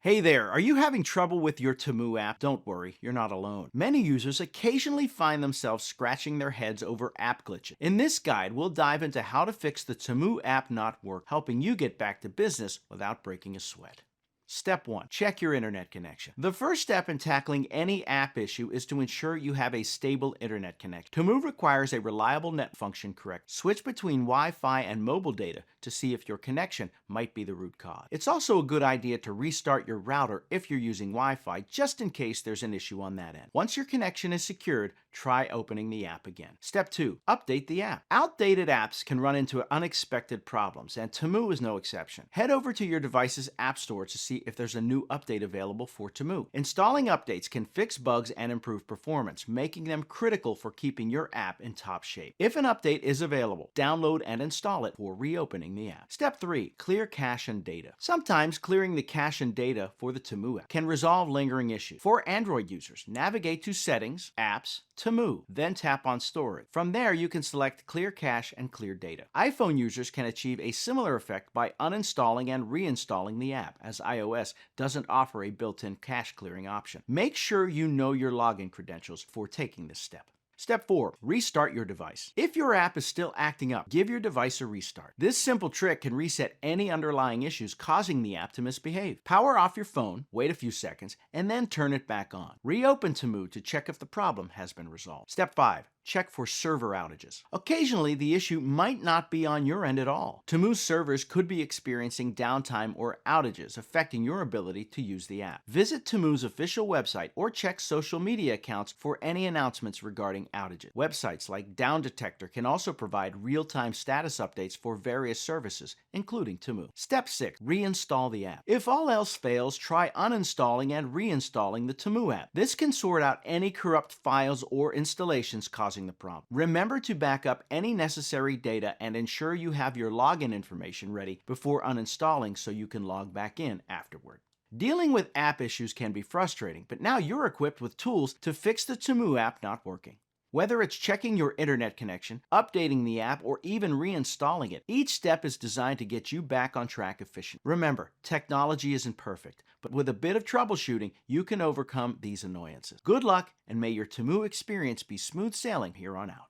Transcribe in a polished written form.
Hey there, are you having trouble with your Temu app? Don't worry, you're not alone. Many users occasionally find themselves scratching their heads over app glitches. In this guide, we'll dive into how to fix the Temu app not work, helping you get back to business without breaking a sweat. Step 1. Check your internet connection. The first step in tackling any app issue is to ensure you have a stable internet connection. Temu requires a reliable net function correct. Switch between Wi-Fi and mobile data to see if your connection might be the root cause. It's also a good idea to restart your router if you're using Wi-Fi just in case there's an issue on that end. Once your connection is secured, try opening the app again. Step 2. Update the app. Outdated apps can run into unexpected problems, and Temu is no exception. Head over to your device's app store to see if there's a new update available for Temu. Installing updates can fix bugs and improve performance, making them critical for keeping your app in top shape. If an update is available, download and install it for reopening the app. Step 3. Clear cache and data. Sometimes clearing the cache and data for the Temu app can resolve lingering issues. For Android users, navigate to Settings, Apps, Temu, then tap on Storage. From there, you can select Clear Cache and Clear Data. iPhone users can achieve a similar effect by uninstalling and reinstalling the app, as iOS doesn't offer a built-in cache clearing option. Make sure you know your login credentials before taking this step. Step 4. Restart your device. If your app is still acting up, give your device a restart. This simple trick can reset any underlying issues causing the app to misbehave. Power off your phone, wait a few seconds, and then turn it back on. Reopen Temu to check if the problem has been resolved. Step 5. Check for server outages. Occasionally, the issue might not be on your end at all. Temu's servers could be experiencing downtime or outages, affecting your ability to use the app. Visit Temu's official website or check social media accounts for any announcements regarding outages. Websites like Down Detector can also provide real-time status updates for various services, including Temu. Step 6. Reinstall the app. If all else fails, try uninstalling and reinstalling the Temu app. This can sort out any corrupt files or installations causing the problem. Remember to back up any necessary data and ensure you have your login information ready before uninstalling so you can log back in afterward. Dealing with app issues can be frustrating, but now you're equipped with tools to fix the Temu app not working. Whether it's checking your internet connection, updating the app, or even reinstalling it, each step is designed to get you back on track efficiently. Remember, technology isn't perfect, but with a bit of troubleshooting, you can overcome these annoyances. Good luck, and may your Temu experience be smooth sailing here on out.